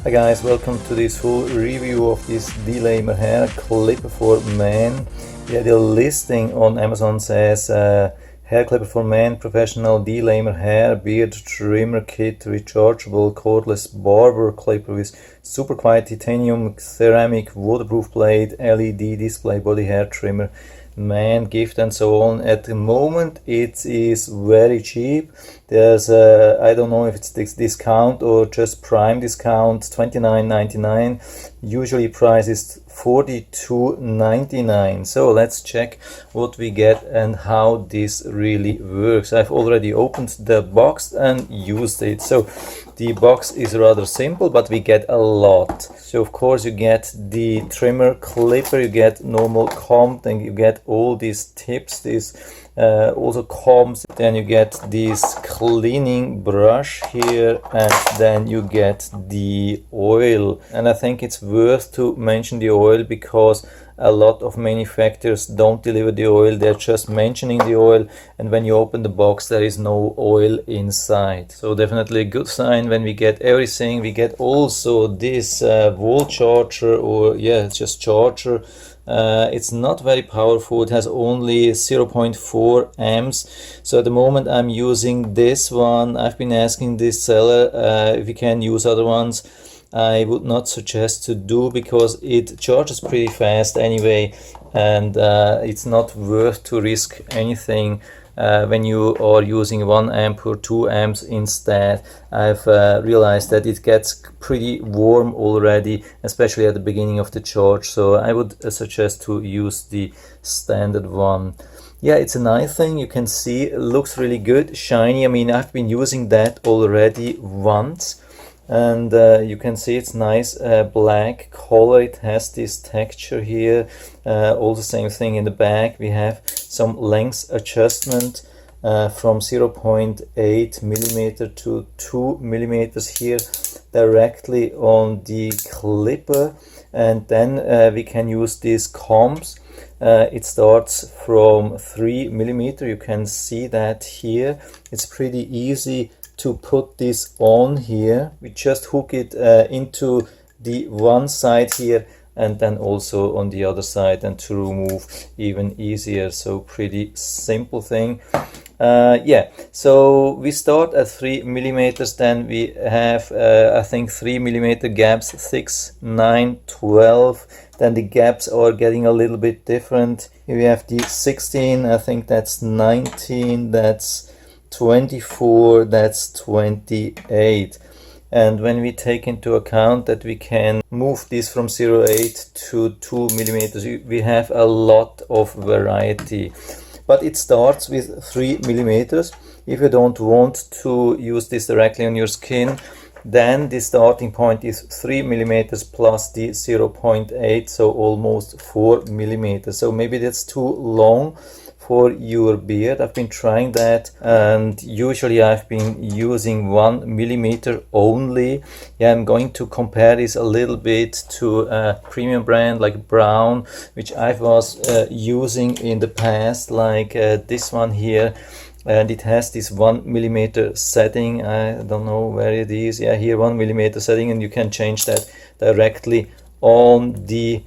Hi guys, welcome to this full review of this Dlamer Hair Clipper for Men. Yeah, the listing on Amazon says hair clipper for men, professional Dlamer hair, beard trimmer kit, rechargeable cordless barber clipper with super quiet titanium ceramic waterproof blade, LED display, body hair trimmer, man gift and so on. At the moment it is very cheap. There's I don't know if it's this discount or just prime discount, $29.99. usually price is $42.99. so let's check what we get and how this really works. I've already opened the box and used it. So the box is rather simple, but we get a lot. So of course you get the trimmer clipper, you get normal comb, then you get all these tips, these also combs, then you get this cleaning brush here, and then you get the oil. And I think it's worth to mention the oil because a lot of manufacturers don't deliver the oil, they're just mentioning the oil, and when you open the box there is no oil inside. So definitely a good sign when we get everything. We get also this wall charger, or yeah, it's just charger. It's not very powerful, it has only 0.4 amps. So at the moment I'm using this one. I've been asking this seller if we can use other ones. I would not suggest to do because it charges pretty fast anyway, and it's not worth to risk anything when you are using 1 amp or 2 amps instead. I've realized that it gets pretty warm already, especially at the beginning of the charge, so I would suggest to use the standard one. Yeah, it's a nice thing. You can see it looks really good, shiny. I mean, I've been using that already once, and you can see it's nice black color. It has this texture here. All the same thing in the back. We have some length adjustment from 0.8 millimeter to 2 millimeters here directly on the clipper, and then we can use these combs. It starts from 3 millimeter. You can see that here. It's pretty easy to put this on here. We just hook it into the one side here, and then also on the other side, and to remove even easier. So pretty simple thing. Yeah, so we start at 3 millimeters, then we have I think 3 millimeter gaps, 6, 9, 12. Then the gaps are getting a little bit different. Here we have the 16, I think that's 19, that's 24, that's 28. And when we take into account that we can move this from 0.8 to 2 millimeters, we have a lot of variety. But it starts with 3 millimeters. If you don't want to use this directly on your skin, then the starting point is 3 millimeters plus the 0.8, so almost 4 millimeters. So maybe that's too long for your beard. I've been trying that, and usually I've been using 1 millimeter only. Yeah, I'm going to compare this a little bit to a premium brand like Brown, which I was using in the past, like this one here, and it has this 1 millimeter setting. I don't know where it is. Yeah, here 1 millimeter setting, and you can change that directly on the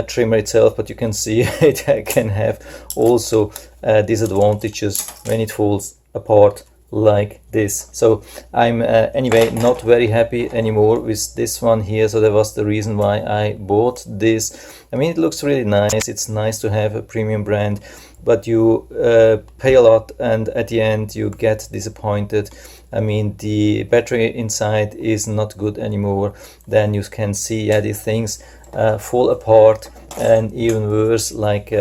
trimmer itself, but you can see it can have also disadvantages when it falls apart like this. So I'm anyway not very happy anymore with this one here, so that was the reason why I bought this. I mean, it looks really nice. It's nice to have a premium brand, but you pay a lot and at the end you get disappointed. I mean, the battery inside is not good anymore. Then you can see, yeah, these things fall apart, and even worse, like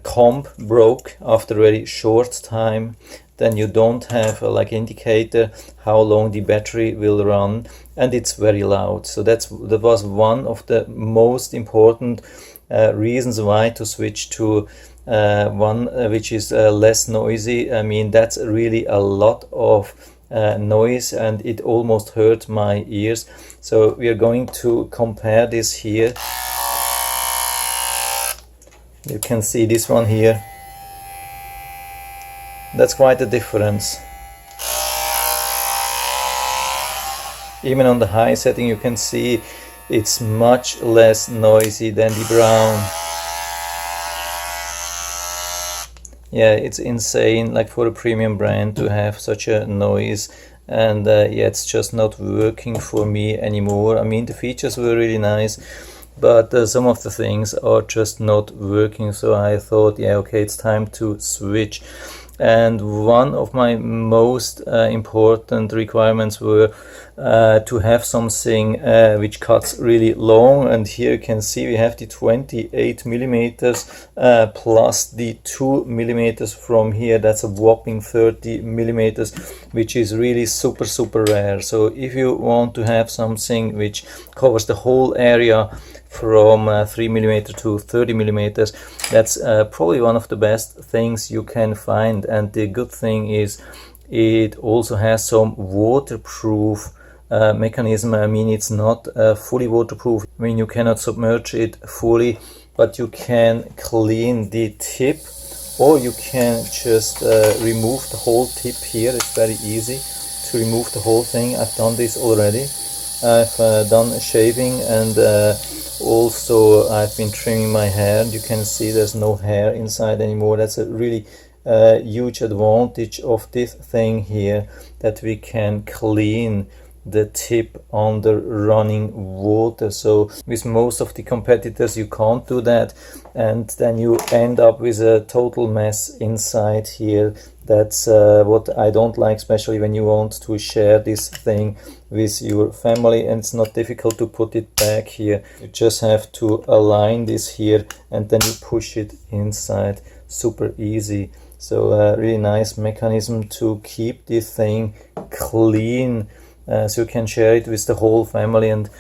comb broke after a very short time. Then you don't have like indicator how long the battery will run, and it's very loud. So that was one of the most important reasons why to switch to one which is less noisy. I mean, that's really a lot of noise, and it almost hurt my ears. So we are going to compare this here. You can see this one here. That's quite a difference. Even on the high setting you can see it's much less noisy than the brown. Yeah, it's insane, like for a premium brand to have such a noise, and yeah, it's just not working for me anymore. I mean, the features were really nice, but some of the things are just not working, so I thought, yeah, okay, it's time to switch. And one of my most important requirements were to have something which cuts really long, and here you can see we have the 28 millimeters plus the 2 millimeters from here. That's a whopping 30 millimeters, which is really super rare. So if you want to have something which covers the whole area from 3 millimeter to 30 millimeters, that's probably one of the best things you can find. And the good thing is it also has some waterproof mechanism. I mean, it's not fully waterproof. I mean, you cannot submerge it fully, but you can clean the tip, or you can just remove the whole tip here. It's very easy to remove the whole thing. I've done this already. I've done shaving, and also I've been trimming my hair, and you can see there's no hair inside anymore. That's a really huge advantage of this thing here, that we can clean the tip under running water. So with most of the competitors you can't do that, and then you end up with a total mess inside here. That's what I don't like, especially when you want to share this thing with your family, and it's not difficult to put it back here. You just have to align this here and then you push it inside. Super easy. So really nice mechanism to keep this thing clean, so you can share it with the whole family and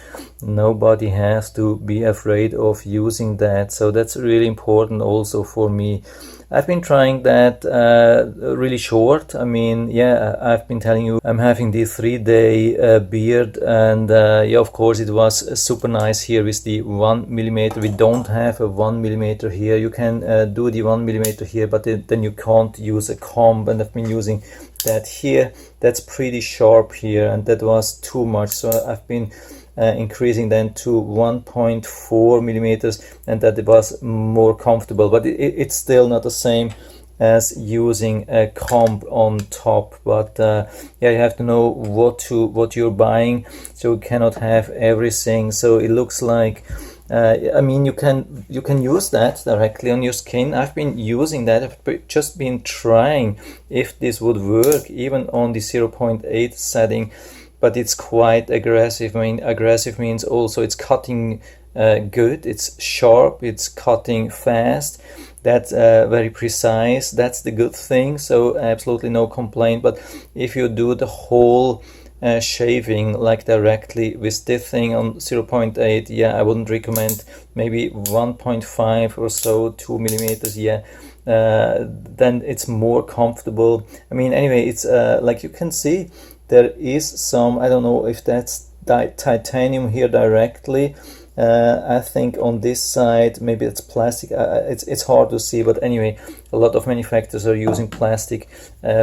nobody has to be afraid of using that. So that's really important also for me. I've been trying that really short. I mean, yeah, I've been telling you I'm having the 3-day beard, and yeah, of course it was super nice here with the 1 millimeter. We don't have a 1 millimeter here. You can do the 1 millimeter here, but then you can't use a comb, and I've been using that here. That's pretty sharp here, and that was too much, so I've been increasing then to 1.4 millimeters, and that it was more comfortable, but it's still not the same as using a comb on top. But yeah, you have to know what you're buying, so you cannot have everything. So it looks like I mean, you can use that directly on your skin. I've been using that. I've just been trying if this would work even on the 0.8 setting, but it's quite aggressive. I mean, aggressive means also it's cutting good, it's sharp, it's cutting fast. That's very precise. That's the good thing. So absolutely no complaint. But if you do the whole shaving like directly with this thing on 0.8, yeah, I wouldn't recommend. Maybe 1.5 or so, 2 millimeters, yeah, then it's more comfortable. I mean, anyway, it's like you can see there is some, I don't know if that's titanium here directly. I think on this side maybe it's plastic. It's hard to see, but anyway, a lot of manufacturers are using plastic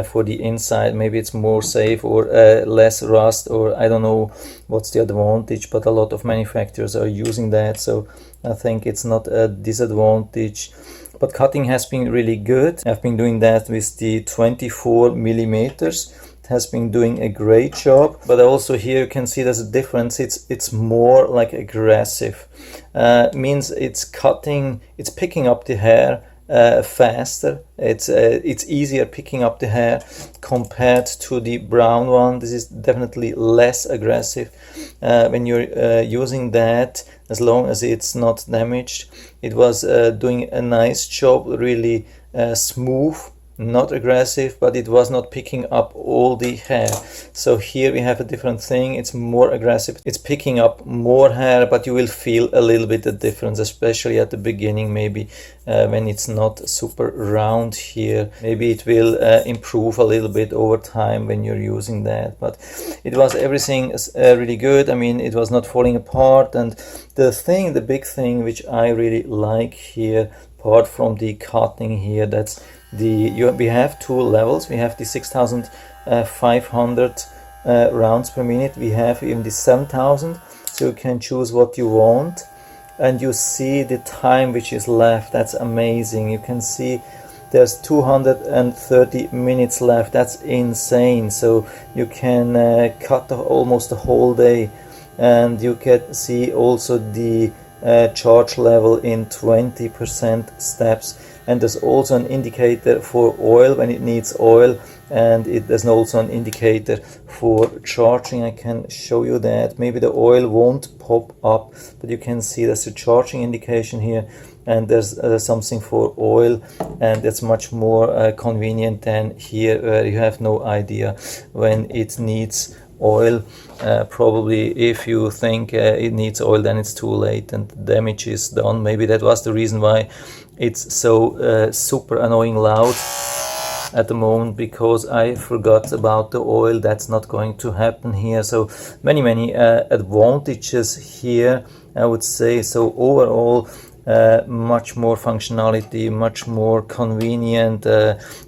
for the inside. Maybe it's more safe, or less rust, or I don't know what's the advantage, but a lot of manufacturers are using that, so I think it's not a disadvantage. But cutting has been really good. I've been doing that with the 24 millimeters. Has been doing a great job, but also here you can see there's a difference. It's more like aggressive, means it's cutting, it's picking up the hair faster. It's easier picking up the hair compared to the brown one. This is definitely less aggressive when you're using that, as long as it's not damaged. It was doing a nice job, really smooth, not aggressive, but it was not picking up all the hair. So here we have a different thing. It's more aggressive, it's picking up more hair, but you will feel a little bit the difference, especially at the beginning, maybe when it's not super round here. Maybe it will improve a little bit over time when you're using that, but it was everything really good. I mean, it was not falling apart. And the big thing which I really like here, apart from the cutting here, that's we have two levels. We have the 6500 rounds per minute. We have even the 7000, so you can choose what you want, and you see the time which is left. That's amazing. You can see there's 230 minutes left. That's insane. So you can cut almost the whole day, and you can see also the charge level in 20% steps. And there's also an indicator for oil when it needs oil, and there's also an indicator for charging. I can show you that. Maybe the oil won't pop up, but you can see there's a charging indication here, and there's something for oil, and it's much more convenient than here, where you have no idea when it needs oil. Probably if you think it needs oil, then it's too late and the damage is done. Maybe that was the reason why it's so super annoying loud at the moment, because I forgot about the oil. That's not going to happen here. So many advantages here, I would say. So overall, much more functionality, much more convenient,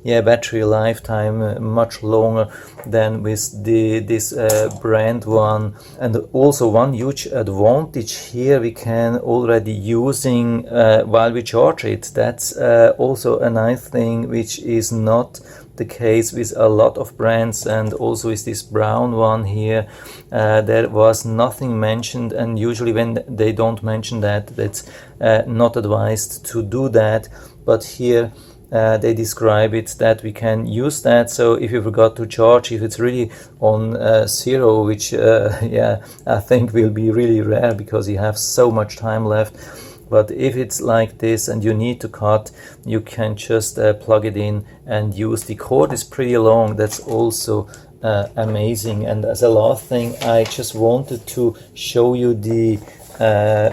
battery lifetime much longer than with this brand one. And also one huge advantage here, we can already using while we charge it. That's also a nice thing, which is not the case with a lot of brands. And also with this brown one here, there was nothing mentioned, and usually when they don't mention that, that's not advised to do that. But here they describe it that we can use that. So if you forgot to charge, if it's really on 0, which I think will be really rare because you have so much time left. But if it's like this and you need to cut, you can just plug it in and use. The cord is pretty long. That's also amazing. And as a last thing, I just wanted to show you the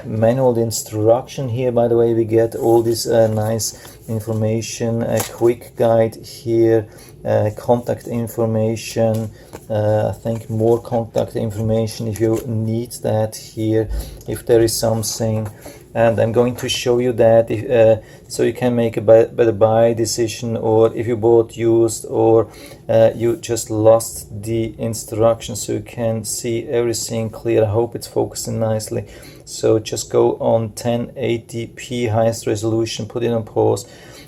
manual instruction here. By the way, we get all this nice information, a quick guide here, contact information, I think more contact information if you need that here, if there is something. And I'm going to show you that if, so you can make a better buy decision, or if you bought used, or you just lost the instructions, so you can see everything clear. I hope it's focusing nicely. So just go on 1080p highest resolution, put it on pause,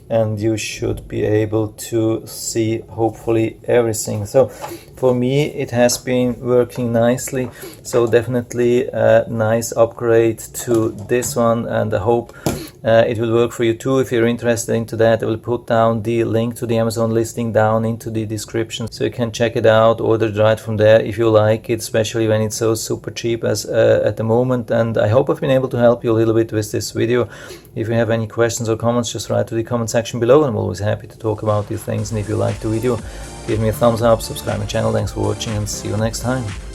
and you should be able to see hopefully everything. So for me it has been working nicely, so definitely a nice upgrade to this one, and I hope it will work for you too. If you're interested into that, I will put down the link to the Amazon listing down into the description, so you can check it out, order it right from there if you like it, especially when it's so super cheap as at the moment. And I hope I've been able to help you a little bit with this video. If you have any questions or comments, just write to the comment section below, and I'm always happy to talk about these things. And if you like the video, give me a thumbs up, subscribe my channel. Thanks for watching, and see you next time.